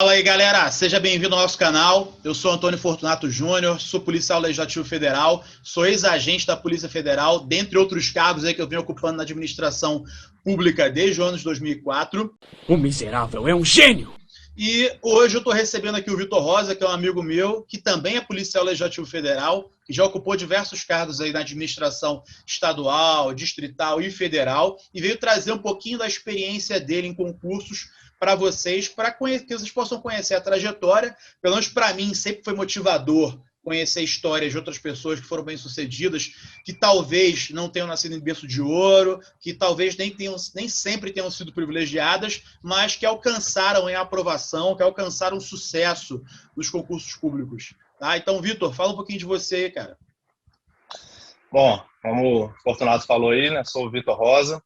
Fala aí, galera, seja bem-vindo ao nosso canal. Eu sou Antônio Fortunato Júnior, sou policial legislativo federal, sou ex-agente da Polícia Federal, dentre outros cargos aí que eu venho ocupando na administração pública desde o ano de 2004. O miserável é um gênio! E hoje eu estou recebendo aqui o Vitor Rosa, que é um amigo meu, que também é policial legislativo federal, que já ocupou diversos cargos aí na administração estadual, distrital e federal, e veio trazer um pouquinho da experiência dele em concursos para vocês, para que vocês possam conhecer a trajetória. Pelo menos para mim sempre foi motivador conhecer histórias de outras pessoas que foram bem-sucedidas, que talvez não tenham nascido em berço de ouro, que talvez nem sempre tenham sido privilegiadas, mas que alcançaram a aprovação, que alcançaram sucesso nos concursos públicos. Tá? Então, Vitor, fala um pouquinho de você aí, cara. Bom, como o Fortunato falou aí, né, sou o Vitor Rosa.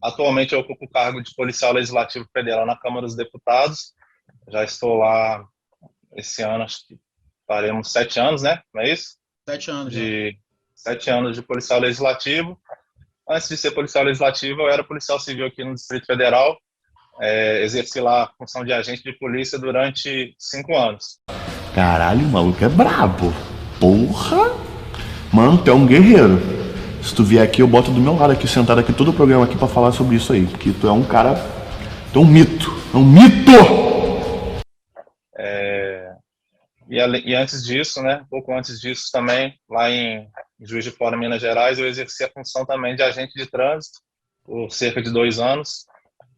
Atualmente eu ocupo o cargo de policial legislativo federal na Câmara dos Deputados. Já estou lá esse ano, acho que faremos 7 anos, né? Não é isso? 7 anos. 7 anos de policial legislativo. Antes de ser policial legislativo, eu era policial civil aqui no Distrito Federal. Exerci lá a função de agente de polícia durante 5 anos. Caralho, o maluco é brabo. Porra! Mano, tu é um guerreiro. Se tu vier aqui, eu boto do meu lado aqui, sentado aqui, todo o programa aqui pra falar sobre isso aí. Que tu é um cara... Tu é um mito. É um mito! E antes disso, né, pouco antes disso também, lá em Juiz de Fora, Minas Gerais, eu exerci a função também de agente de trânsito por cerca de 2 anos.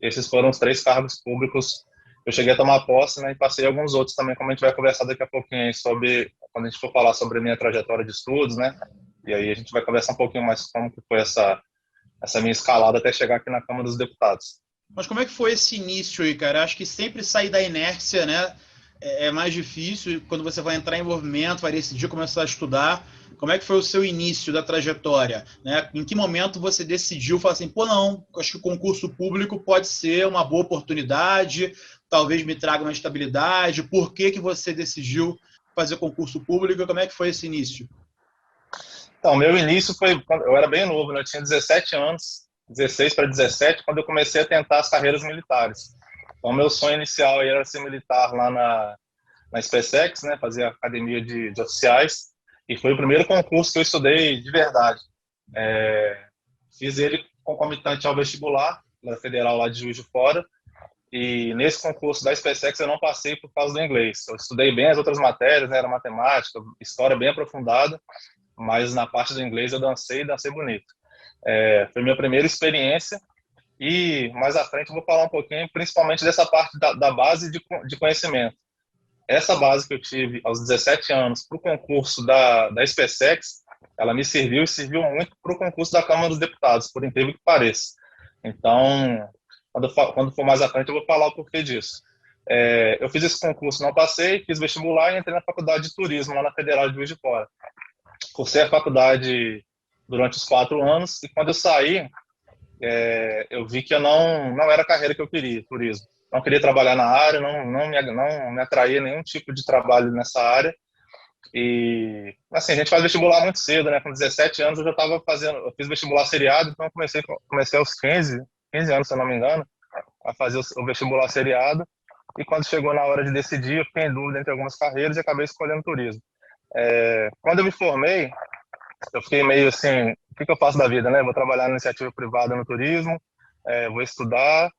Esses foram os 3 cargos públicos que eu cheguei a tomar posse, né, e passei alguns outros também, como a gente vai conversar daqui a pouquinho aí sobre, quando a gente for falar sobre a minha trajetória de estudos, né, e aí a gente vai conversar um pouquinho mais como que foi essa minha escalada até chegar aqui na Câmara dos Deputados. Mas como é que foi esse início aí, cara? Acho que sempre sair da inércia, né, é mais difícil. Quando você vai entrar em movimento, vai decidir começar a estudar. Como é que foi o seu início da trajetória? Né? Em que momento você decidiu falar assim, pô, não, acho que o concurso público pode ser uma boa oportunidade, talvez me traga uma estabilidade. Por que você decidiu fazer concurso público? Como é que foi esse início? Então, meu início foi quando eu era bem novo, né? Eu tinha 17 anos, 16 para 17, quando eu comecei a tentar as carreiras militares. Então, meu sonho inicial era ser militar lá na SpaceX, né? Fazer a academia de oficiais. E foi o primeiro concurso que eu estudei de verdade. Fiz ele concomitante ao vestibular, na Federal lá de Juiz de Fora. E nesse concurso da SpaceX eu não passei por causa do inglês. Eu estudei bem as outras matérias, né? Era matemática, história bem aprofundada, mas na parte do inglês eu dancei bonito. Foi minha primeira experiência. E mais à frente eu vou falar um pouquinho, principalmente dessa parte da base de conhecimento. Essa base que eu tive aos 17 anos para o concurso da SpaceX, ela me serviu e serviu muito para o concurso da Câmara dos Deputados, por incrível que pareça. Então, quando for mais à frente, eu vou falar o porquê disso. Eu fiz esse concurso, não passei, fiz vestibular e entrei na faculdade de turismo, lá na Federal de Juiz de Fora. Cursei a faculdade durante os 4 anos e quando eu saí, eu vi que eu não era a carreira que eu queria, turismo. Não queria trabalhar na área, não me atraía nenhum tipo de trabalho nessa área. E, assim, a gente faz vestibular muito cedo, né? Com 17 anos eu já estava eu fiz vestibular seriado, então eu comecei aos 15 anos, se eu não me engano, a fazer o vestibular seriado. E quando chegou na hora de decidir, eu fiquei em dúvida entre algumas carreiras e acabei escolhendo turismo. Quando eu me formei, eu fiquei meio assim, o que eu faço da vida, né? Vou trabalhar na iniciativa privada no turismo, vou estudar.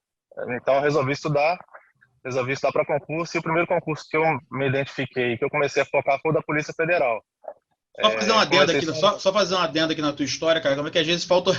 Então eu resolvi estudar para concurso, e o primeiro concurso que eu me identifiquei, que eu comecei a focar, foi o da Polícia Federal. Só fazer uma adenda aqui, só fazer uma adenda aqui na tua história, cara, como é que às vezes falta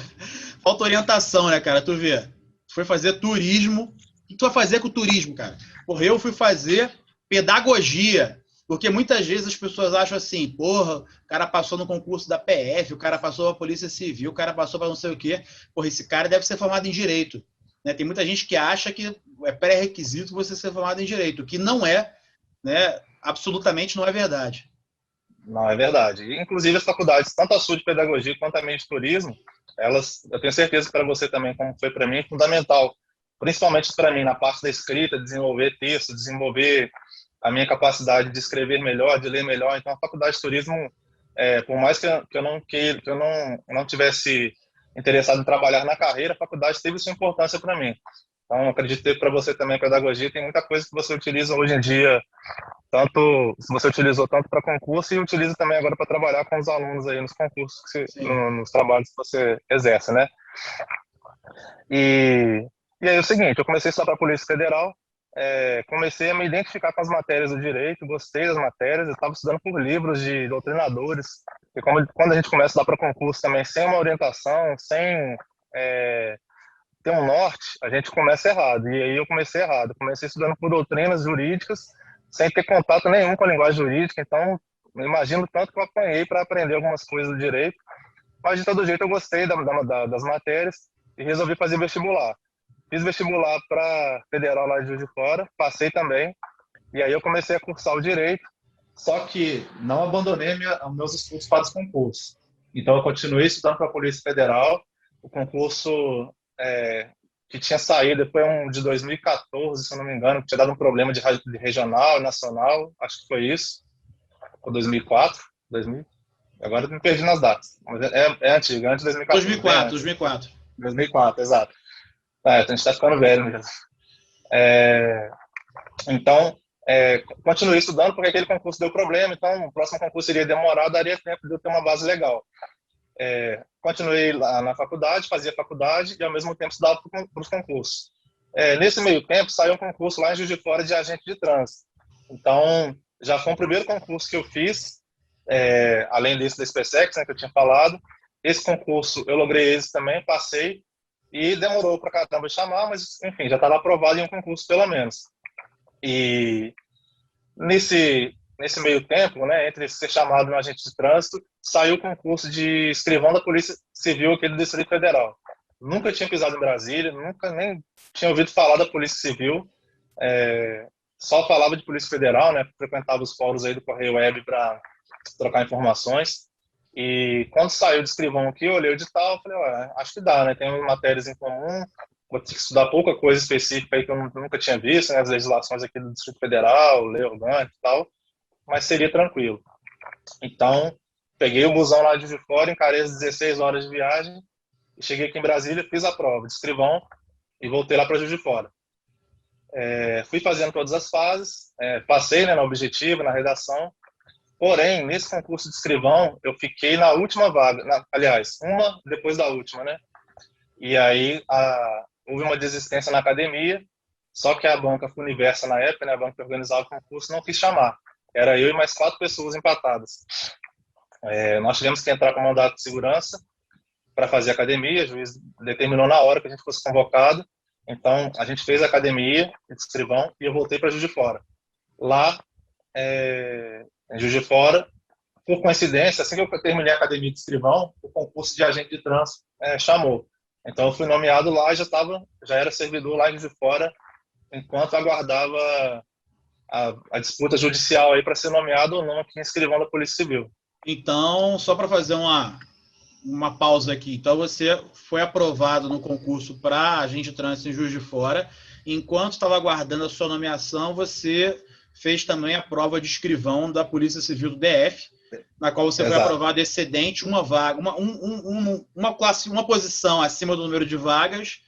orientação, né, cara? Tu vê, tu foi fazer turismo, o que tu vai fazer com o turismo, cara? Porra, eu fui fazer pedagogia, porque muitas vezes as pessoas acham assim, porra, o cara passou no concurso da PF, o cara passou pra Polícia Civil, o cara passou para não sei o quê, porra, esse cara deve ser formado em Direito. Né? Tem muita gente que acha que é pré-requisito você ser formado em Direito, o que não é, né? Absolutamente não é verdade. Não, é verdade. Inclusive as faculdades, tanto a sua de pedagogia quanto a minha de turismo, eu tenho certeza que para você também, como foi para mim, é fundamental. Principalmente para mim, na parte da escrita, desenvolver texto, desenvolver a minha capacidade de escrever melhor, de ler melhor. Então, a faculdade de turismo, por mais que eu não tivesse interessado em trabalhar na carreira, a faculdade teve sua importância para mim. Então, acredito que para você também, pedagogia, tem muita coisa que você utiliza hoje em dia, tanto se você utilizou tanto para concurso e utiliza também agora para trabalhar com os alunos aí nos concursos, nos trabalhos que você exerce, né? E aí é o seguinte, eu comecei a estudar para a Polícia Federal, comecei a me identificar com as matérias do direito, gostei das matérias, eu estava estudando por livros de doutrinadores, e quando a gente começa a estudar para concurso também, sem uma orientação, sem ter um norte, a gente começa errado. E aí eu comecei errado. Comecei estudando por doutrinas jurídicas, sem ter contato nenhum com a linguagem jurídica. Então, imagino tanto que eu apanhei para aprender algumas coisas do direito. Mas, de todo jeito, eu gostei das matérias e resolvi fazer vestibular. Fiz vestibular para Federal lá de Juiz de Fora, passei também. E aí eu comecei a cursar o direito. Só que não abandonei meus estudos para os concursos. Então, eu continuei estudando para a Polícia Federal. O concurso que tinha saído foi um de 2014, se eu não me engano, que tinha dado um problema de regional, nacional, acho que foi isso, ou 2004, 2000, agora eu me perdi nas datas, mas é antigo, antes de 2014. 2004, exato. A gente está ficando velho mesmo. Então, continuei estudando porque aquele concurso deu problema, então o próximo concurso iria demorar, daria tempo de eu ter uma base legal. Continuei lá na faculdade, fazia faculdade e ao mesmo tempo estudava para os concursos. Nesse meio tempo, saiu um concurso lá em Juiz de Fora de agente de trânsito. Então, já foi o primeiro concurso que eu fiz, além desse da SpaceX, né, que eu tinha falado. Esse concurso eu logrei êxito também, passei e demorou para caramba de chamar, mas enfim, já estava aprovado em um concurso pelo menos. E nesse meio tempo, né, entre ser chamado no agente de trânsito, saiu o concurso de escrivão da Polícia Civil aqui do Distrito Federal. Nunca tinha pisado em Brasília, nunca nem tinha ouvido falar da Polícia Civil, só falava de Polícia Federal, né, frequentava os fóruns aí do Correio Web para trocar informações. E quando saiu de escrivão aqui, eu olhei o edital, falei, acho que dá, né, tem matérias em comum, vou ter que estudar pouca coisa específica aí que eu nunca tinha visto, né, as legislações aqui do Distrito Federal, lei orgânica e tal, mas seria tranquilo. Então, peguei o busão lá de Juiz de Fora, encarei as 16 horas de viagem, e cheguei aqui em Brasília, fiz a prova de escrivão e voltei lá para Juiz de Fora. Fui fazendo todas as fases, passei, né, no objetivo, na redação, porém, nesse concurso de escrivão, eu fiquei na última vaga, aliás, uma depois da última, né? E aí houve uma desistência na academia, só que a banca Funiversa na época, né, a banca que organizava o concurso, não quis chamar. Era eu e mais 4 pessoas empatadas. Nós tivemos que entrar com mandato de segurança para fazer academia, o juiz determinou na hora que a gente fosse convocado, então a gente fez a academia de escrivão e eu voltei para Juiz de Fora. Lá, em Juiz de Fora, por coincidência, assim que eu terminei a academia de escrivão, o concurso de agente de trânsito chamou. Então eu fui nomeado lá e já era servidor lá em Juiz de Fora, enquanto aguardava a disputa judicial aí para ser nomeado ou não aqui em escrivão da Polícia Civil. Então, só para fazer uma pausa aqui. Então, você foi aprovado no concurso para agente de trânsito em Juiz de Fora. Enquanto estava aguardando a sua nomeação, você fez também a prova de escrivão da Polícia Civil do DF, na qual você foi aprovado excedente uma vaga, uma posição acima do número de vagas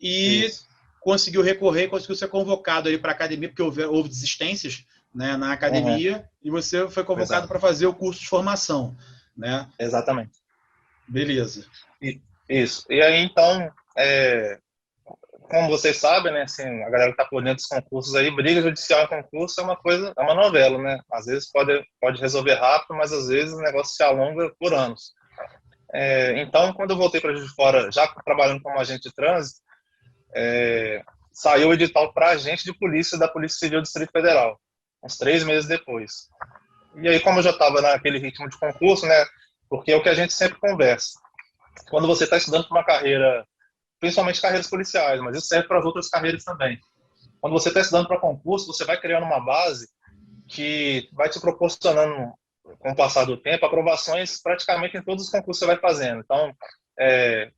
e conseguiu recorrer, conseguiu ser convocado para a academia, porque houve desistências, né, na academia, e você foi convocado para fazer o curso de formação, né? Exatamente. Beleza. Isso. E aí, então, como vocês sabem, né, assim, a galera que está por dentro dos concursos aí, briga judicial em concurso é uma novela, né? Às vezes pode resolver rápido, mas às vezes o negócio se alonga por anos. Então, quando eu voltei para Juiz de Fora, já trabalhando como agente de trânsito, saiu o edital para agente de polícia da Polícia Civil do Distrito Federal, uns 3 meses depois. E aí, como eu já estava naquele ritmo de concurso, né, porque é o que a gente sempre conversa, quando você está estudando para uma carreira, principalmente carreiras policiais, mas isso serve para as outras carreiras também. Quando você está estudando para concurso, você vai criando uma base que vai te proporcionando, com o passar do tempo, aprovações praticamente em todos os concursos que você vai fazendo. Então,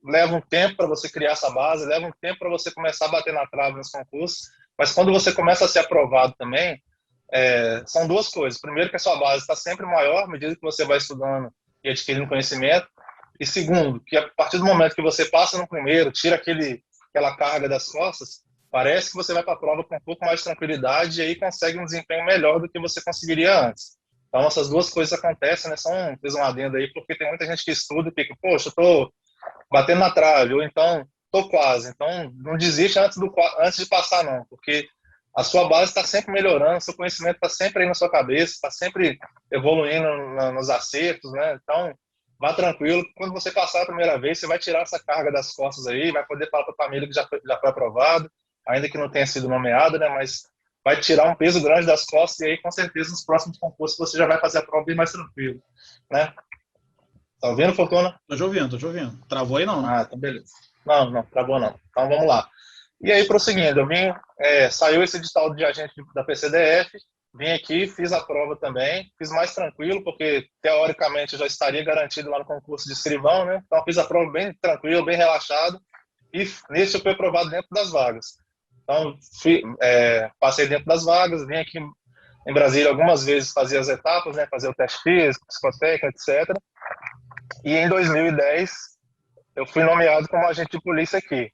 leva um tempo para você criar essa base, leva um tempo para você começar a bater na trave nos concursos, mas quando você começa a ser aprovado também, são 2 coisas. Primeiro, que a sua base está sempre maior à medida que você vai estudando e adquirindo conhecimento, e segundo, que a partir do momento que você passa no primeiro, tira aquela carga das costas, parece que você vai para a prova com um pouco mais de tranquilidade e aí consegue um desempenho melhor do que você conseguiria antes. Então, essas duas coisas acontecem, né? Fiz um adendo aí, porque tem muita gente que estuda e fica, poxa, eu tô batendo na trave, ou então, tô quase. Então, não desiste antes de passar, não, porque a sua base está sempre melhorando, seu conhecimento está sempre aí na sua cabeça, está sempre evoluindo nos acertos, né? Então, vá tranquilo, quando você passar a primeira vez, você vai tirar essa carga das costas aí, vai poder falar para a família que já foi aprovado, ainda que não tenha sido nomeado, né? Mas vai tirar um peso grande das costas e aí, com certeza, nos próximos concursos você já vai fazer a prova bem mais tranquilo, né? Tá ouvindo, Fortuna? Tô te ouvindo. Travou aí não, né? Ah, tá beleza. Não, travou não. Então vamos lá. E aí, prosseguindo, saiu esse edital de agente da PCDF, vim aqui, fiz a prova também, fiz mais tranquilo, porque teoricamente eu já estaria garantido lá no concurso de escrivão, né? Então fiz a prova bem tranquilo, bem relaxado, e nisso eu fui aprovado dentro das vagas. Então, passei dentro das vagas, vim aqui em Brasília algumas vezes fazer as etapas, né? Fazer o teste físico, psicotécnica, etc. E em 2010, eu fui nomeado como agente de polícia aqui.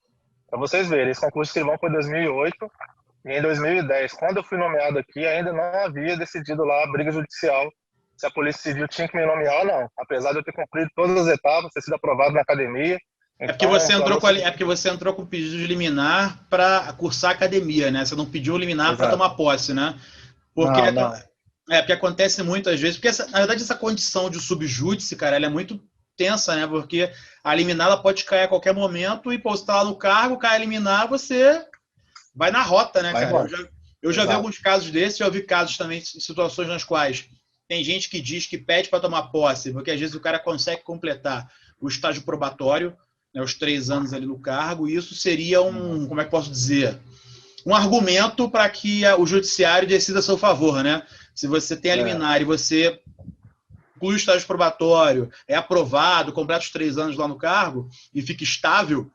Para vocês verem, esse concurso de escrivão foi em 2008, e em 2010, quando eu fui nomeado aqui, ainda não havia decidido lá a briga judicial se a Polícia Civil tinha que me nomear ou não, apesar de eu ter cumprido todas as etapas, ter sido aprovado na academia. É porque você entrou com pedido de liminar para cursar a academia, né? Você não pediu liminar para tomar posse, né? Porque não. porque acontece muitas vezes, porque na verdade essa condição de subjúdice, cara, ela é muito tensa, né? Porque a liminar ela pode cair a qualquer momento e pô, você tá lá no cargo, cai a liminar, você vai na rota, né, cara? Eu já vi alguns casos desses, já ouvi casos também, situações nas quais tem gente que diz que pede para tomar posse, porque às vezes o cara consegue completar o estágio probatório, né, os 3 anos ali no cargo, e isso seria como é que posso dizer? Um argumento para que o judiciário decida a seu favor, né? Se você tem a liminar e você conclui o estágio probatório, é aprovado, completa os 3 anos lá no cargo e fica estável,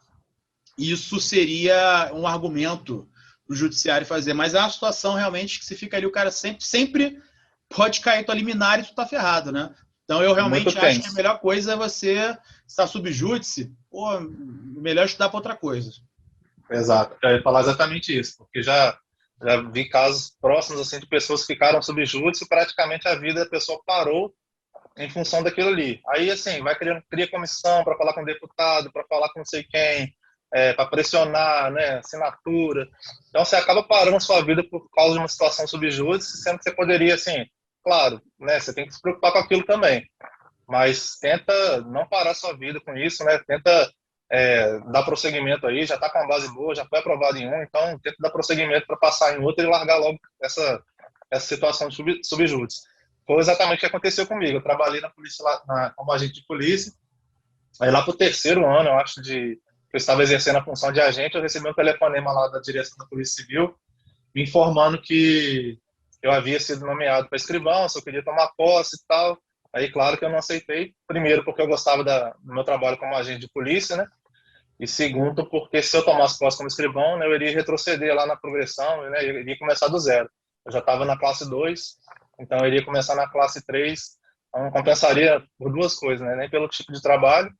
isso seria um argumento para o judiciário fazer. Mas é uma situação realmente que se fica ali, o cara sempre pode cair tua liminar e tu tá ferrado, né? Então eu realmente acho que a melhor coisa é você estar subjúdice, melhor estudar para outra coisa. Exato, eu ia falar exatamente isso, porque já vi casos próximos assim, de pessoas que ficaram subjúdice e praticamente a vida da pessoa parou em função daquilo ali. Aí, assim, cria comissão para falar com o deputado, para falar com não sei quem, para pressionar, né, assinatura. Então, você acaba parando sua vida por causa de uma situação subjúdice, sendo que você poderia, assim, claro, né, você tem que se preocupar com aquilo também, mas tenta não parar sua vida com isso, né, tenta dar prosseguimento aí, já está com uma base boa, já foi aprovado em um, então tenta dar prosseguimento para passar em outro e largar logo essa situação de subjúdice. Foi exatamente o que aconteceu comigo. Eu trabalhei na polícia como agente de polícia, aí lá para o 3º ano, eu acho, que eu estava exercendo a função de agente, eu recebi um telefonema lá da direção da Polícia Civil, me informando que eu havia sido nomeado para escrivão, se eu queria tomar posse e tal. Aí, claro que eu não aceitei, primeiro porque eu gostava do meu trabalho como agente de polícia, né? E segundo, porque se eu tomasse posse como escrivão, né, eu iria retroceder lá na progressão, né, eu iria começar do zero. Eu já estava na classe 2, então eu iria começar na classe 3, então compensaria por 2 coisas, né, nem pelo tipo de trabalho,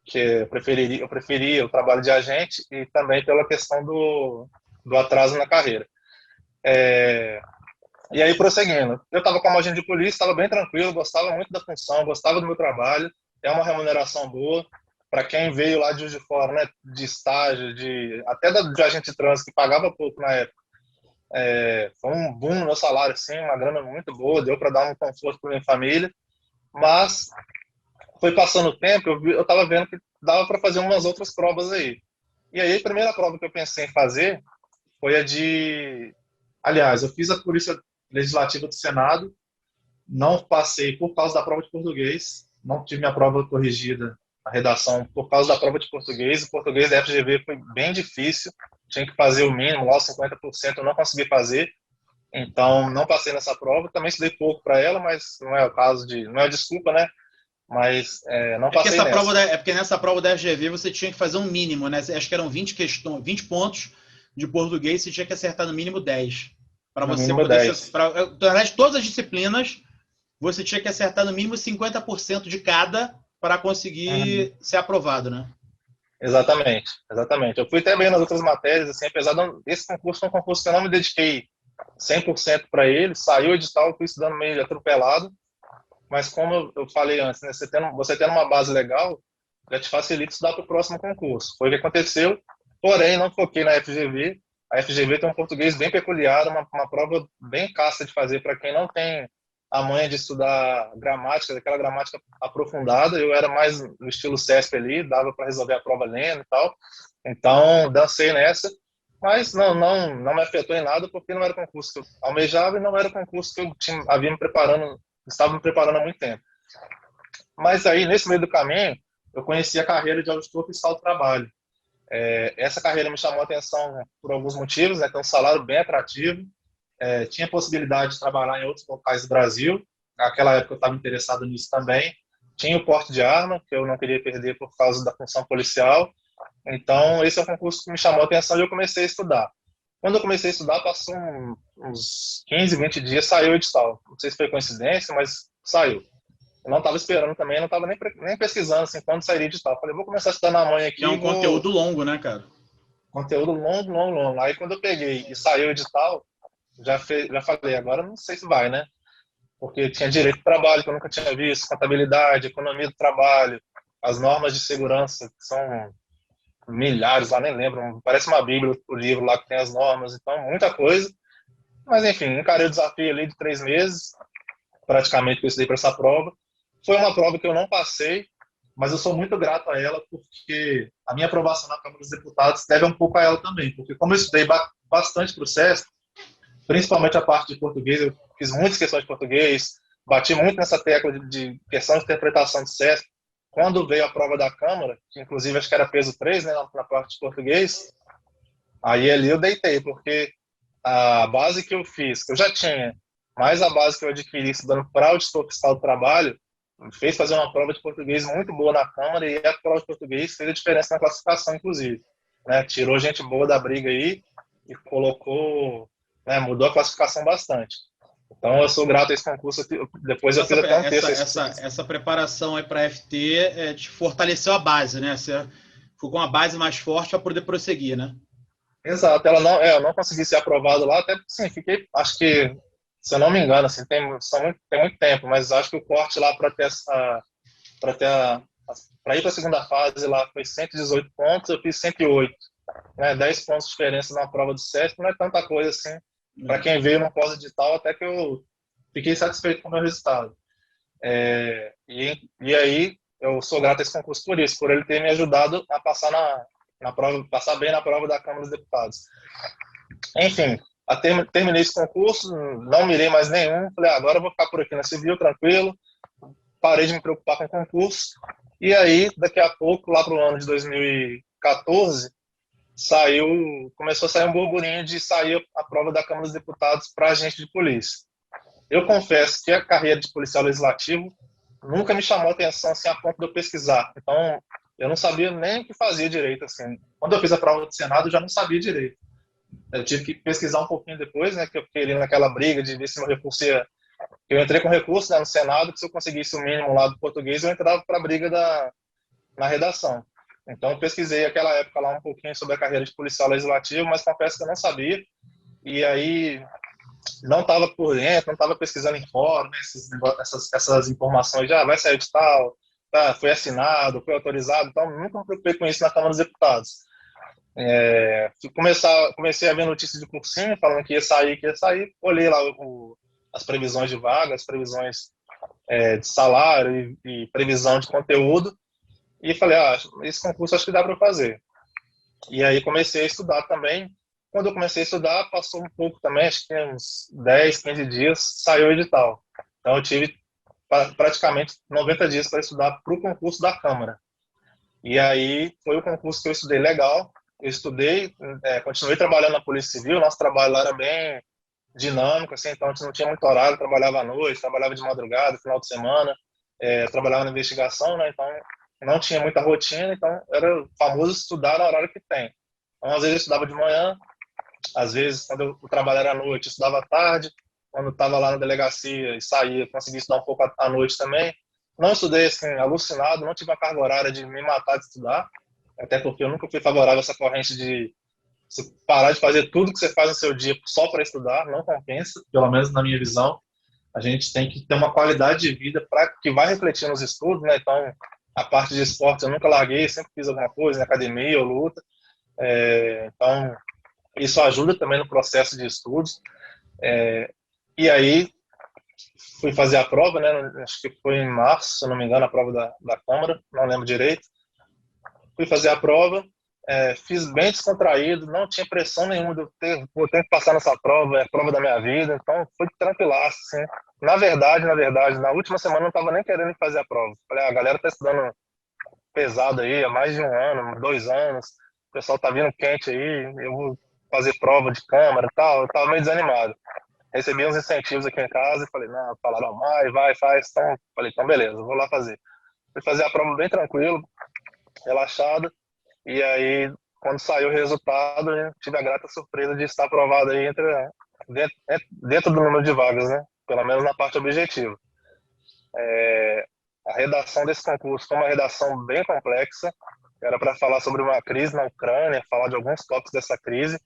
que eu preferia o trabalho de agente, e também pela questão do atraso na carreira. E aí, prosseguindo, eu estava como agente de polícia, estava bem tranquilo, gostava muito da função, gostava do meu trabalho, é uma remuneração boa. Para quem veio lá de Juiz de Fora, né, de estágio, até de agente de trânsito, que pagava pouco na época, foi um boom no meu salário, assim, uma grana muito boa, deu para dar um conforto para minha família, mas foi passando o tempo, eu estava vendo que dava para fazer umas outras provas aí. E aí, a primeira prova que eu pensei em fazer foi a de... Aliás, eu fiz a Polícia Legislativa do Senado, não passei por causa da prova de português, não tive minha prova corrigida, a redação, por causa da prova de português. O português da FGV foi bem difícil, tinha que fazer o mínimo, lá os 50% eu não consegui fazer, então não passei nessa prova. Também estudei pouco para ela, mas não é o caso não é desculpa, né? Mas não passei nessa. É porque nessa prova da FGV você tinha que fazer um mínimo, né? Acho que eram 20 pontos de português, você tinha que acertar no mínimo 10. Para você poder... Durante todas as disciplinas, você tinha que acertar no mínimo 50% de cada para conseguir ser aprovado, né? Exatamente, exatamente. Eu fui até bem nas outras matérias, assim, apesar desse concurso foi um concurso que eu não me dediquei 100% para ele, saiu o edital, eu fui estudando meio atropelado, mas como eu falei antes, né, você tendo uma base legal, já te facilita estudar para o próximo concurso. Foi o que aconteceu, porém não foquei na FGV. A FGV tem um português bem peculiar, uma prova bem casta de fazer para quem não tem a manha de estudar gramática, daquela gramática aprofundada. Eu era mais no estilo CESP ali, dava para resolver a prova lendo e tal. Então, dancei nessa, mas não me afetou em nada, porque não era o concurso que eu almejava e não era o concurso que eu havia me preparando, estava me preparando há muito tempo. Mas aí, nesse meio do caminho, eu conheci a carreira de auditor fiscal do trabalho. Essa carreira me chamou a atenção por alguns motivos, né? Tem um salário bem atrativo, tinha possibilidade de trabalhar em outros locais do Brasil. Naquela época eu estava interessado nisso também. Tinha o porte de arma, que eu não queria perder por causa da função policial. Então, esse é o concurso que me chamou a atenção e eu comecei a estudar. Quando eu comecei a estudar, passou uns 15, 20 dias, saiu o edital. Não sei se foi coincidência, mas saiu. Eu não estava esperando também, não estava nem pesquisando assim, quando sairia o edital. Falei, vou começar a estudar na manhã aqui. É um conteúdo longo, né, cara? Conteúdo longo, longo, longo. Aí, quando eu peguei e saiu o edital, já falei, agora não sei se vai, né? Porque tinha direito do trabalho, que eu nunca tinha visto, contabilidade, economia do trabalho, as normas de segurança, que são milhares lá, nem lembro, parece uma bíblia o livro lá que tem as normas, então muita coisa. Mas enfim, encarei o desafio ali de 3 meses, praticamente que eu estudei para essa prova. Foi uma prova que eu não passei, mas eu sou muito grato a ela, porque a minha aprovação na Câmara dos Deputados deve um pouco a ela também, porque como eu estudei bastante para o SESC, principalmente a parte de português, eu fiz muitas questões de português, bati muito nessa tecla de questão de interpretação de SESC. Quando veio a prova da Câmara, que inclusive acho que era peso 3, né, na parte de português, aí ali eu deitei, porque a base que eu fiz, que eu já tinha, mais a base que eu adquiri estudando para auditor fiscal do trabalho, me fez fazer uma prova de português muito boa na Câmara, e a prova de português fez a diferença na classificação, inclusive. Né? Tirou gente boa da briga aí e colocou, né, mudou a classificação bastante. Então, eu sou grato a esse concurso. Depois eu fiz até um texto. Essa preparação aí para FT te fortaleceu a base, né? Você ficou com uma base mais forte para poder prosseguir, né? Exato. Eu não consegui ser aprovado lá, até porque, sim, fiquei, acho que, se eu não me engano, assim, tem muito tempo, mas acho que o corte lá para ir para a segunda fase lá foi 118 pontos, eu fiz 108. Né? 10 pontos de diferença na prova do SESC, não é tanta coisa assim. Para quem veio no pós-edital, até que eu fiquei satisfeito com o meu resultado. E aí, eu sou grato a esse concurso por isso, por ele ter me ajudado a passar na prova, passar bem na prova da Câmara dos Deputados. Enfim, terminei esse concurso, não mirei mais nenhum, falei, agora eu vou ficar por aqui na civil, tranquilo, parei de me preocupar com o concurso, e aí, daqui a pouco, lá para o ano de 2014, começou a sair um burburinho de sair a prova da Câmara dos Deputados para agente de polícia. Eu confesso que a carreira de policial legislativo nunca me chamou a atenção assim, a ponto de eu pesquisar. Então, eu não sabia nem o que fazia direito. Assim. Quando eu fiz a prova do Senado, eu já não sabia direito. Eu tive que pesquisar um pouquinho depois, né, que eu fiquei ali naquela briga de ver se meu recurso ia... Eu entrei com recurso, né, no Senado, que se eu conseguisse o mínimo lá do português, eu entrava para a briga na redação. Então, eu pesquisei naquela época lá um pouquinho sobre a carreira de policial legislativo, mas confesso que eu não sabia. E aí, não estava por dentro, não estava pesquisando em fórum, né, essas informações, já vai sair de tal, tá, foi assinado, foi autorizado. Então, nunca me preocupei com isso na Câmara dos Deputados. Comecei a ver notícias de cursinho, falando que ia sair. Olhei lá as previsões de vaga, as previsões de salário e previsão de conteúdo. E falei, esse concurso acho que dá para fazer. E aí comecei a estudar também. Quando eu comecei a estudar, passou um pouco também, acho que uns 10, 15 dias, saiu o edital. Então eu tive praticamente 90 dias para estudar para o concurso da Câmara. E aí foi o concurso que eu estudei legal. Eu estudei, continuei trabalhando na Polícia Civil, nosso trabalho lá era bem dinâmico, assim, então a gente não tinha muito horário, trabalhava à noite, trabalhava de madrugada, final de semana, trabalhava na investigação, né, então não tinha muita rotina, então era o famoso estudar no horário que tem. Então, às vezes eu estudava de manhã, às vezes, quando o trabalho era à noite, eu estudava à tarde, quando estava lá na delegacia e saía, conseguia estudar um pouco à noite também. Não estudei assim, alucinado, não tive a carga horária de me matar de estudar, até porque eu nunca fui favorável a essa corrente de você parar de fazer tudo que você faz no seu dia só para estudar, não compensa, pelo menos na minha visão. A gente tem que ter uma qualidade de vida que vai refletir nos estudos, né? Então, a parte de esportes eu nunca larguei, sempre fiz alguma coisa, na academia ou luta. Então, isso ajuda também no processo de estudos. E aí, fui fazer a prova, né? Acho que foi em março, se não me engano, a prova da Câmara, não lembro direito. Fui fazer a prova, fiz bem descontraído, não tinha pressão nenhuma de vou ter que passar nessa prova, é a prova da minha vida, então foi tranquilaço, assim. Na verdade, na última semana eu não estava nem querendo fazer a prova. Falei, a galera tá estudando pesado aí, há mais de 1 ano, 2 anos, o pessoal tá vindo quente aí, eu vou fazer prova de câmara e tal, eu tava meio desanimado. Recebi uns incentivos aqui em casa e falei, não, falaram, vai, faz, então, falei, então beleza, vou lá fazer. Fui fazer a prova bem tranquilo, relaxado, e aí, quando saiu o resultado, eu tive a grata surpresa de estar aprovado aí dentro do número de vagas, né? Pelo menos na parte objetiva. A redação desse concurso foi uma redação bem complexa, era para falar sobre uma crise na Ucrânia, falar de alguns tópicos dessa crise.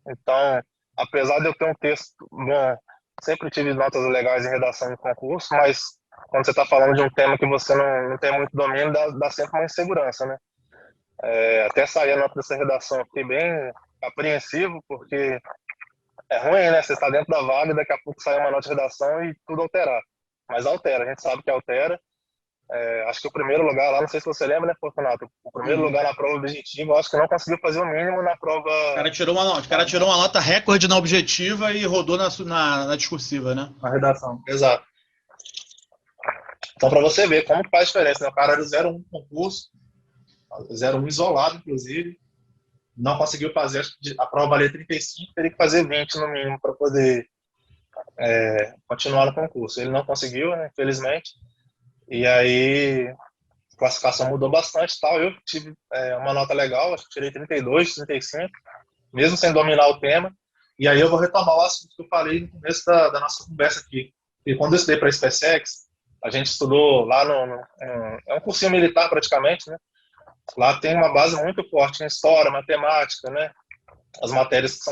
Então, apesar de eu ter um texto bom, sempre tive notas legais em redação de concurso, mas quando você está falando de um tema que você não tem muito domínio, dá sempre uma insegurança, né? Até sair a nota dessa redação, eu fiquei bem apreensivo, porque é ruim, né? Você está dentro da vaga e daqui a pouco sai uma nota de redação e tudo alterar. Mas altera, a gente sabe que altera. Acho que o primeiro lugar lá, não sei se você lembra, né, Fortunato? O primeiro lugar na prova objetiva, eu acho que não conseguiu fazer o mínimo na prova. O cara tirou uma nota recorde na objetiva e rodou na discursiva, né? Na redação, exato. Então, para você ver como faz diferença, né? O cara era 0,1 concurso, 0,1 isolado, inclusive, não conseguiu fazer, a prova valia 35, teria que fazer 20 no mínimo para poder continuar no concurso. Ele não conseguiu, né, infelizmente, e aí a classificação mudou bastante, tal. Eu tive uma nota legal, acho que tirei 32, 35, mesmo sem dominar o tema. E aí eu vou retomar o assunto que eu falei no começo da nossa conversa aqui. E quando eu estudei para a SpaceX, a gente estudou lá é um cursinho militar praticamente, né? Lá tem uma base muito forte em história, matemática, né? As matérias que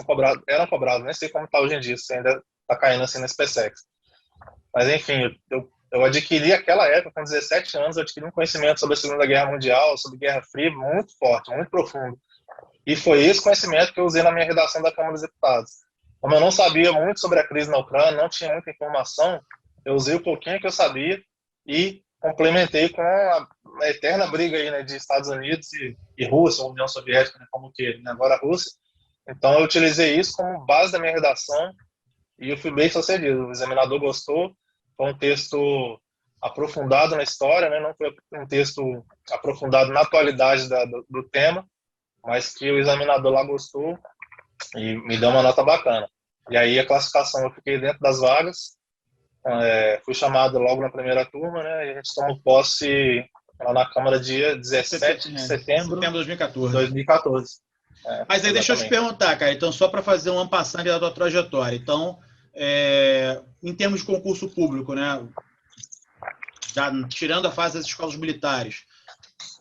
eram cobradas, nem sei como está hoje em dia, se ainda está caindo assim na SpaceX. Mas enfim, eu adquiri aquela época, com 17 anos, eu adquiri um conhecimento sobre a Segunda Guerra Mundial, sobre Guerra Fria, muito forte, muito profundo. E foi esse conhecimento que eu usei na minha redação da Câmara dos Deputados. Como eu não sabia muito sobre a crise na Ucrânia, não tinha muita informação, eu usei o pouquinho que eu sabia e complementei com a eterna briga aí, né, de Estados Unidos e Rússia, União Soviética, né, como que, né, agora a Rússia. Então eu utilizei isso como base da minha redação e eu fui bem sucedido. O examinador gostou, foi um texto aprofundado na história, né, não foi um texto aprofundado na atualidade do tema, mas que o examinador lá gostou e me deu uma nota bacana. E aí a classificação, eu fiquei dentro das vagas, fui chamado logo na primeira turma, né, e a gente tomou posse lá na Câmara dia 17 de setembro de 2014. 2014. Mas aí deixa eu te perguntar, cara, então só para fazer um ampassamento da tua trajetória. Então, em termos de concurso público, né, já tirando a fase das escolas militares,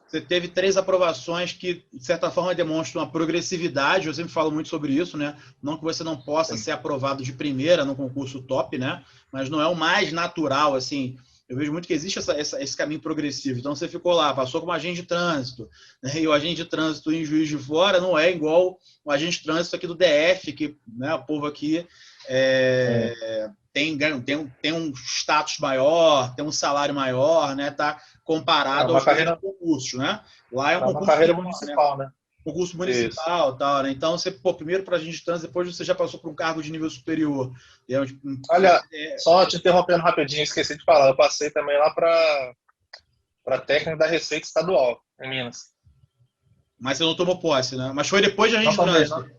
você teve 3 aprovações que, de certa forma, demonstram uma progressividade. Eu sempre falo muito sobre isso, né? Não que você não possa ser aprovado de primeira no concurso top, né? Mas não é o mais natural, assim. Eu vejo muito que existe esse caminho progressivo. Então, você ficou lá, passou como agente de trânsito, né? E o agente de trânsito em Juiz de Fora não é igual o agente de trânsito aqui do DF, que, né, o povo aqui tem um status maior, tem um salário maior, né? Tá comparado aos concursos, né? Lá é um concurso, uma carreira municipal, né? Concurso municipal, tal, né? Então, você, primeiro para a gente de trânsito, depois você já passou por um cargo de nível superior. Olha, só te interrompendo rapidinho, esqueci de falar, eu passei também lá para técnico da Receita Estadual, em Minas. Mas você não tomou posse, né? Mas foi depois de agente de trânsito?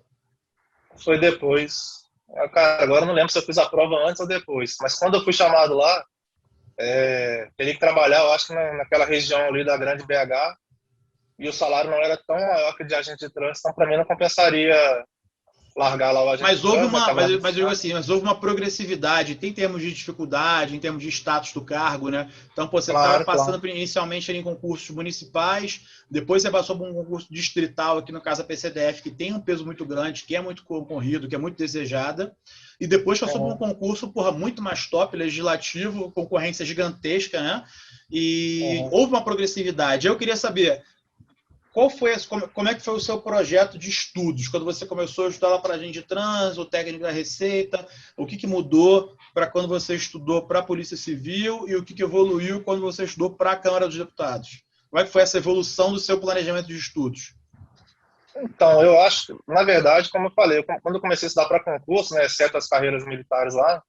Foi depois. Cara, agora eu não lembro se eu fiz a prova antes ou depois, mas quando eu fui chamado lá, teria que trabalhar, eu acho que naquela região ali da grande BH, e o salário não era tão maior que de agente de trânsito, então para mim não compensaria largar lá o agente Mas de houve trânsito, uma, acabar mas houve uma progressividade, tem termos de dificuldade, em termos de status do cargo, né? Então, pô, você estava claro, claro. passando inicialmente ali em concursos municipais, depois você passou por um concurso distrital, aqui no caso a PCDF, que tem um peso muito grande, que é muito concorrido, que é muito desejada, e depois passou por um concurso, porra, muito mais top, legislativo, concorrência gigantesca, né? E houve uma progressividade. Eu queria saber, como é que foi o seu projeto de estudos? Quando você começou a estudar lá para agente de trânsito, técnico da Receita, o que mudou para quando você estudou para a Polícia Civil e o que evoluiu quando você estudou para a Câmara dos Deputados? Como é que foi essa evolução do seu planejamento de estudos? Então, eu acho, na verdade, como eu falei, quando eu comecei a estudar para concurso, né, exceto as carreiras militares lá,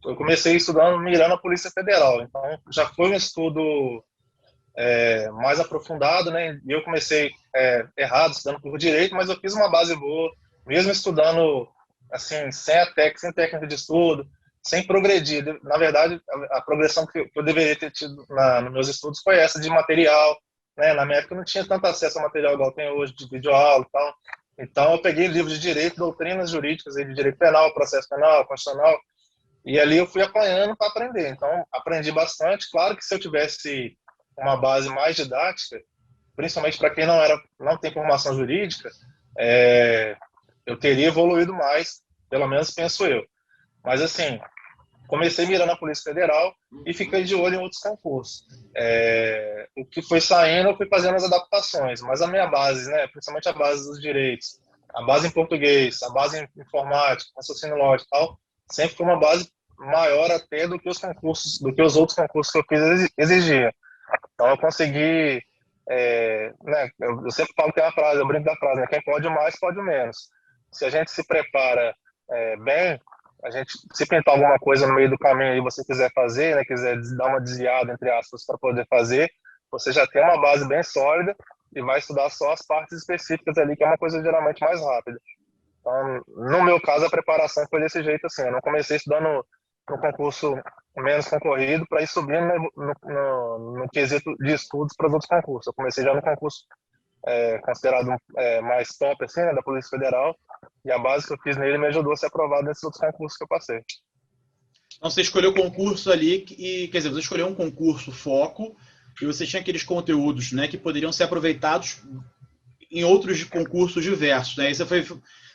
eu comecei estudando mirando a Polícia Federal. Então, já foi um estudo mais aprofundado, né? E eu comecei errado, estudando por direito, mas eu fiz uma base boa, mesmo estudando assim, sem técnica de estudo, sem progredir. Na verdade, a progressão que eu deveria ter tido nos meus estudos foi essa de material, né? Na minha época eu não tinha tanto acesso ao material igual tem hoje, de videoaula e tal. Então eu peguei livros de direito, doutrinas jurídicas, de direito penal, processo penal, constitucional, e ali eu fui apanhando para aprender. Então aprendi bastante. Claro que se eu tivesse uma base mais didática, principalmente para quem não tem formação jurídica, eu teria evoluído mais, pelo menos penso eu. Mas assim, comecei mirando a Polícia Federal e fiquei de olho em outros concursos. O que foi saindo, eu fui fazendo as adaptações, mas a minha base, né, principalmente a base dos direitos, a base em português, a base em informática, raciocínio lógico e tal, sempre foi uma base maior até do que os outros concursos que eu fiz exigiam. Então eu consegui, né, eu sempre falo que é uma frase, eu brinco da frase, né, quem pode mais, pode menos. Se a gente se prepara bem, a gente se pintar alguma coisa no meio do caminho e você quiser fazer, né, quiser dar uma desviada, entre aspas, para poder fazer, você já tem uma base bem sólida e vai estudar só as partes específicas ali, que é uma coisa geralmente mais rápida. Então, no meu caso, a preparação foi desse jeito assim, eu não comecei estudando no concurso menos concorrido para ir subindo no quesito de estudos para os outros concursos. Eu comecei já no concurso considerado mais top, assim, né, da Polícia Federal, e a base que eu fiz nele me ajudou a ser aprovado nesses outros concursos que eu passei. Então você escolheu o concurso ali, quer dizer, você escolheu um concurso foco, e você tinha aqueles conteúdos, né, que poderiam ser aproveitados em outros concursos diversos, né? Isso foi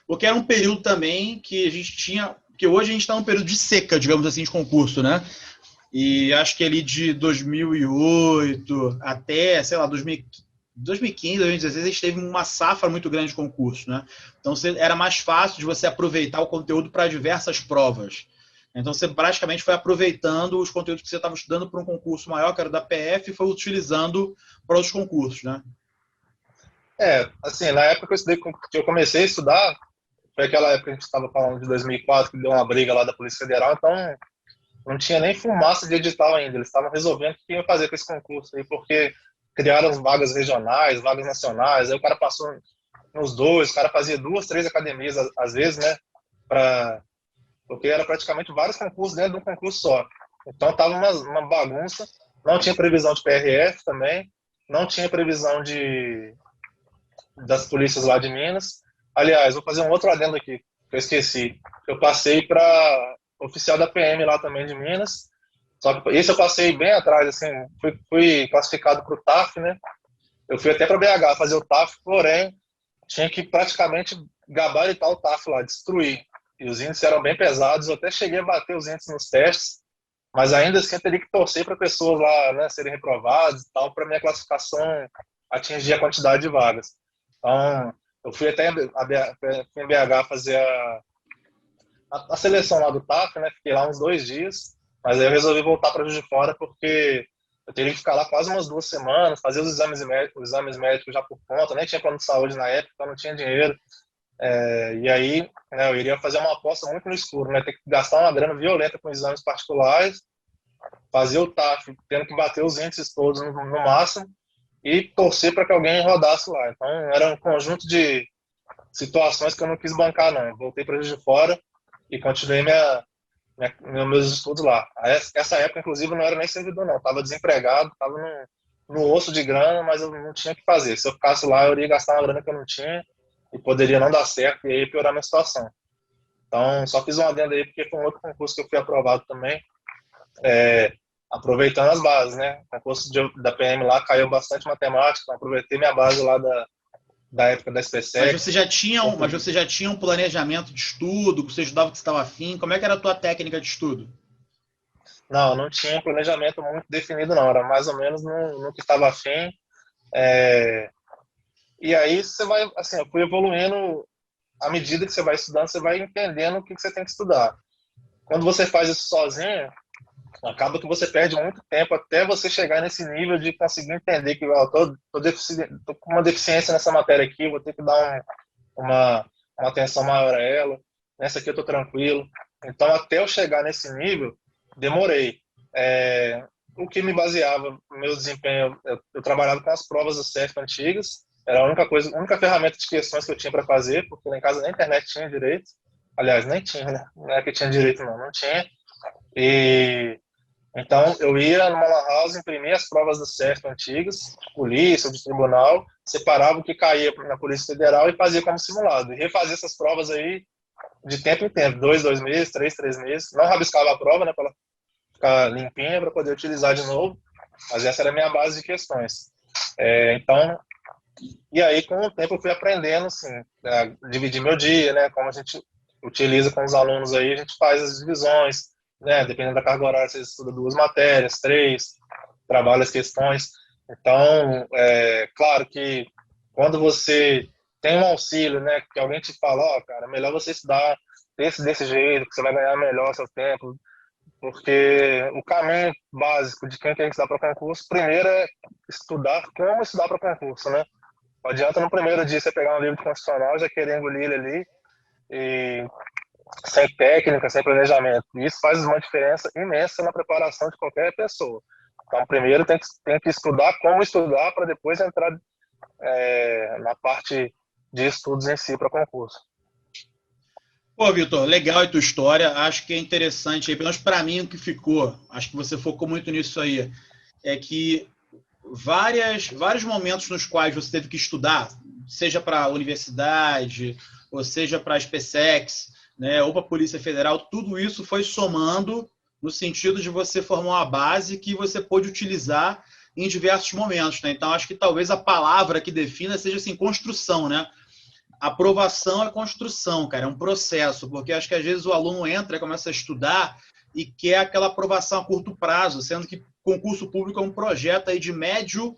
porque era um período também que a gente tinha, que hoje a gente está num período de seca, digamos assim, de concurso, né? E acho que ali de 2008 até, sei lá, 2015, 2016, a gente teve uma safra muito grande de concurso, né? Então era mais fácil de você aproveitar o conteúdo para diversas provas. Então você praticamente foi aproveitando os conteúdos que você estava estudando para um concurso maior, que era da PF, e foi utilizando para outros concursos, né? Assim, na época que eu comecei a estudar, foi aquela época que a gente estava falando de 2004, que deu uma briga lá da Polícia Federal, então não tinha nem fumaça de edital ainda. Eles estavam resolvendo o que iam fazer com esse concurso aí, porque criaram vagas regionais, vagas nacionais, aí o cara passou nos dois, o cara fazia 2, 3 academias, às vezes, né, porque era praticamente vários concursos dentro de um concurso só. Então estava uma bagunça, não tinha previsão de PRF também, não tinha previsão das polícias lá de Minas. Aliás, vou fazer um outro adendo aqui, que eu esqueci. Eu passei para oficial da PM lá também de Minas, só que esse eu passei bem atrás, assim, fui classificado para o TAF, né? Eu fui até para BH fazer o TAF, porém, tinha que praticamente gabaritar o TAF lá, destruir. E os índices eram bem pesados, eu até cheguei a bater os índices nos testes, mas ainda assim eu teria que torcer para pessoas lá, né, serem reprovadas e tal, para minha classificação atingir a quantidade de vagas. Então, eu fui até em BH fazer a seleção lá do TAF, né? Fiquei lá uns 2 dias, mas aí eu resolvi voltar para Juiz de Fora porque eu teria que ficar lá quase umas 2 semanas, fazer os exames médicos já por conta, nem tinha plano de saúde na época, então não tinha dinheiro. E aí, né, eu iria fazer uma aposta muito no escuro, né? Ter que gastar uma grana violenta com exames particulares, fazer o TAF, tendo que bater os índices todos no máximo e torcer para que alguém rodasse lá. Então, era um conjunto de situações que eu não quis bancar, não. Voltei para Juiz de Fora e continuei meus estudos lá. Essa época, inclusive, não era nem servidor, não. Estava desempregado, estava no osso de grana, mas eu não tinha o que fazer. Se eu ficasse lá, eu iria gastar uma grana que eu não tinha e poderia não dar certo e aí piorar a minha situação. Então, só fiz um adendo aí, porque foi um outro concurso que eu fui aprovado também, aproveitando as bases, né? O concurso da PM lá caiu bastante matemática, então aproveitei minha base lá da época da SPSEC. Mas você já tinha um planejamento de estudo, você estudava o que você estava afim? Como é que era a tua técnica de estudo? Não tinha um planejamento muito definido, não. Era mais ou menos no que estava afim. E aí você vai, assim, eu fui evoluindo à medida que você vai estudando, você vai entendendo o que você tem que estudar. Quando você faz isso sozinho, acaba que você perde muito tempo até você chegar nesse nível de conseguir entender que eu tô com uma deficiência nessa matéria aqui, vou ter que dar uma atenção maior a ela. Nessa aqui eu tô tranquilo. Então, até eu chegar nesse nível, demorei. O que me baseava no meu desempenho, eu trabalhava com as provas do CEF antigas, era a única ferramenta de questões que eu tinha para fazer, porque lá em casa nem internet tinha direito. Aliás, nem tinha, né? Não é que tinha direito, não tinha. E então eu ia numa lan house, imprimia as provas do CEF antigas, de polícia, de tribunal, separava o que caía na Polícia Federal e fazia como simulado. E refazia essas provas aí de tempo em tempo, 2 meses, 3 meses. Não rabiscava a prova, né, para ela ficar limpinha, para poder utilizar de novo. Mas essa era a minha base de questões. Então, e aí com o tempo eu fui aprendendo, assim, a dividir meu dia, né, como a gente utiliza com os alunos aí, a gente faz as divisões, né, dependendo da carga horária, você estuda 2 matérias, 3, trabalha as questões. Então, claro que quando você tem um auxílio, né, que alguém te fala, cara, é melhor você estudar desse jeito, que você vai ganhar melhor seu tempo, porque o caminho básico de quem quer estudar para concurso, primeiro é estudar como estudar para concurso, né? Não adianta no primeiro dia você pegar um livro de constitucional, já querer engolir ele ali, e sem técnica, sem planejamento. Isso faz uma diferença imensa na preparação de qualquer pessoa. Então, primeiro tem que estudar como estudar para depois entrar na parte de estudos em si para concurso. Pô, Vitor, legal a tua história. Acho que é interessante, aí, pelo menos para mim, o que ficou, acho que você focou muito nisso aí, é que vários momentos nos quais você teve que estudar, seja para a universidade, ou seja para a SpaceX, né, ou para a Polícia Federal, tudo isso foi somando no sentido de você formar uma base que você pôde utilizar em diversos momentos, né? Então, acho que talvez a palavra que defina seja assim, construção, né? Aprovação é construção, cara, é um processo, porque acho que às vezes o aluno entra, começa a estudar e quer aquela aprovação a curto prazo, sendo que concurso público é um projeto aí de médio,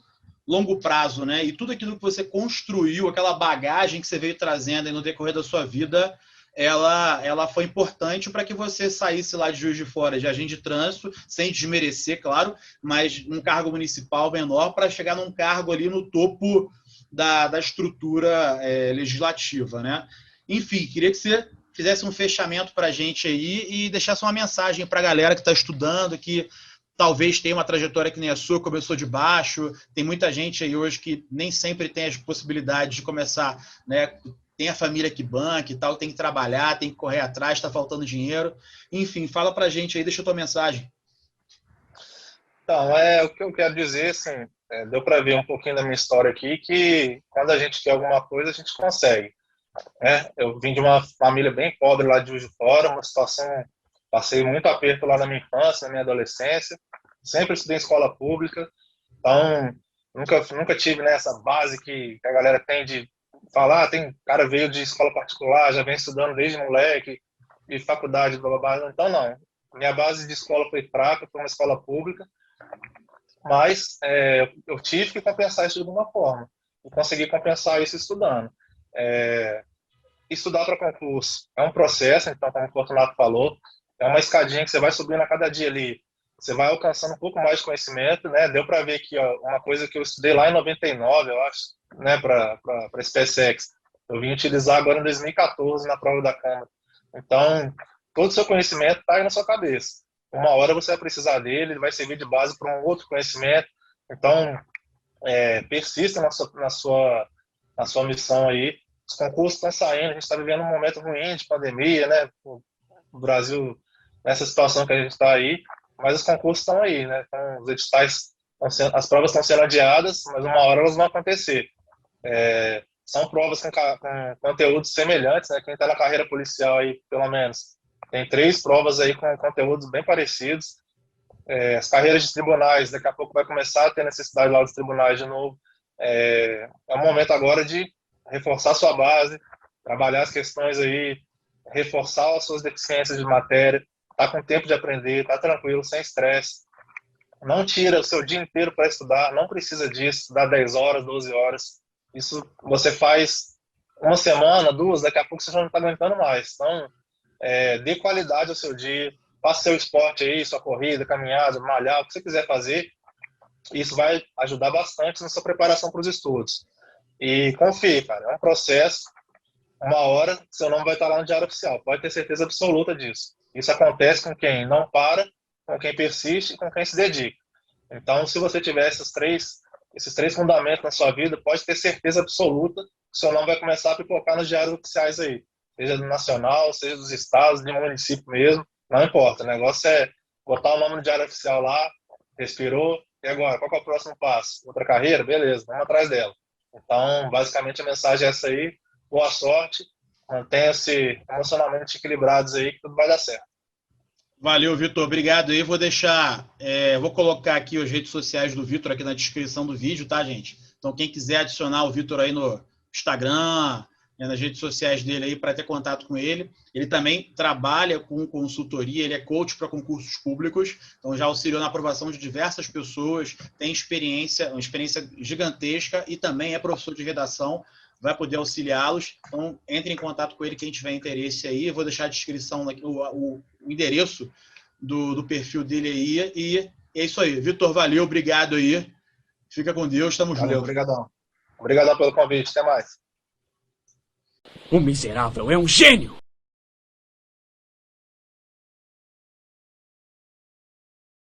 longo prazo, né? E tudo aquilo que você construiu, aquela bagagem que você veio trazendo aí no decorrer da sua vida, ela foi importante para que você saísse lá de Juiz de Fora de agente de trânsito, sem desmerecer, claro, mas num cargo municipal menor para chegar num cargo ali no topo da estrutura legislativa, né? Enfim, queria que você fizesse um fechamento para a gente aí e deixasse uma mensagem para a galera que está estudando, que talvez tenha uma trajetória que nem a sua, começou de baixo, tem muita gente aí hoje que nem sempre tem as possibilidades de começar, né? Tem a família que banca e tal, tem que trabalhar, tem que correr atrás, está faltando dinheiro. Enfim, fala para a gente aí, deixa a tua mensagem. Então, o que eu quero dizer, assim, deu para ver um pouquinho da minha história aqui, que quando a gente quer alguma coisa, a gente consegue. Né? Eu vim de uma família bem pobre lá de Juiz de Fora, uma situação, passei muito aperto lá na minha infância, na minha adolescência, sempre estudei em escola pública, então nunca tive, né, essa base que a galera tem de falar, tem cara veio de escola particular, já vem estudando desde moleque, de faculdade, blá, blá, blá. Então não, minha base de escola foi fraca, foi uma escola pública, mas eu tive que compensar isso de alguma forma, e consegui compensar isso estudando. Estudar para concurso é um processo, então, como o Fortunato falou, é uma escadinha que você vai subindo a cada dia ali, você vai alcançando um pouco mais de conhecimento, né? Deu para ver aqui, ó, uma coisa que eu estudei lá em 99, eu acho, né, para a SpaceX, eu vim utilizar agora em 2014 na prova da Câmara. Então, todo o seu conhecimento está aí na sua cabeça. Uma hora você vai precisar dele, ele vai servir de base para um outro conhecimento. Então, persista na sua missão aí. Os concursos estão saindo, a gente está vivendo um momento ruim de pandemia, né? O Brasil, nessa situação que a gente está aí, mas os concursos estão aí, né? Então, os editais, as provas estão sendo adiadas, mas uma hora elas vão acontecer. são provas com conteúdos semelhantes, né? Quem está na carreira policial aí, pelo menos, tem 3 provas aí com conteúdos bem parecidos. As carreiras de tribunais, daqui a pouco vai começar a ter necessidade lá dos tribunais de novo. É um momento agora de reforçar sua base, trabalhar as questões aí, reforçar as suas deficiências de matéria, tá com tempo de aprender, tá tranquilo, sem estresse. Não tira o seu dia inteiro para estudar, não precisa disso, estudar 10 horas, 12 horas. Isso você faz uma semana, 2, daqui a pouco você já não está aguentando mais. Então, dê qualidade ao seu dia, faça seu esporte aí, sua corrida, caminhada, malhar, o que você quiser fazer. Isso vai ajudar bastante na sua preparação para os estudos. E confie, cara, é um processo. Uma hora, seu nome vai estar lá no Diário Oficial. Pode ter certeza absoluta disso. Isso acontece com quem não para, com quem persiste e com quem se dedica. Então, se você tiver esses três fundamentos na sua vida, pode ter certeza absoluta que seu nome vai começar a pipocar nos diários oficiais aí. Seja do nacional, seja dos estados, de um município mesmo. Não importa. O negócio é botar o nome no Diário Oficial lá, respirou, e agora? Qual que é o próximo passo? Outra carreira? Beleza, vamos atrás dela. Então, basicamente, a mensagem é essa aí. Boa sorte, mantenha-se emocionalmente equilibrados aí, que tudo vai dar certo. Valeu, Vitor. Obrigado aí. Vou colocar aqui as redes sociais do Vitor aqui na descrição do vídeo, tá, gente? Então, quem quiser adicionar o Vitor aí no Instagram, nas redes sociais dele aí para ter contato com ele. Ele também trabalha com consultoria, ele é coach para concursos públicos, então já auxiliou na aprovação de diversas pessoas, tem uma experiência gigantesca e também é professor de redação, vai poder auxiliá-los. Então, entre em contato com ele quem tiver interesse aí. Eu vou deixar a descrição, o endereço do perfil dele aí. E é isso aí. Vitor, valeu, obrigado aí. Fica com Deus, tamo junto. Obrigadão. Obrigadão pelo convite, até mais. O miserável é um gênio!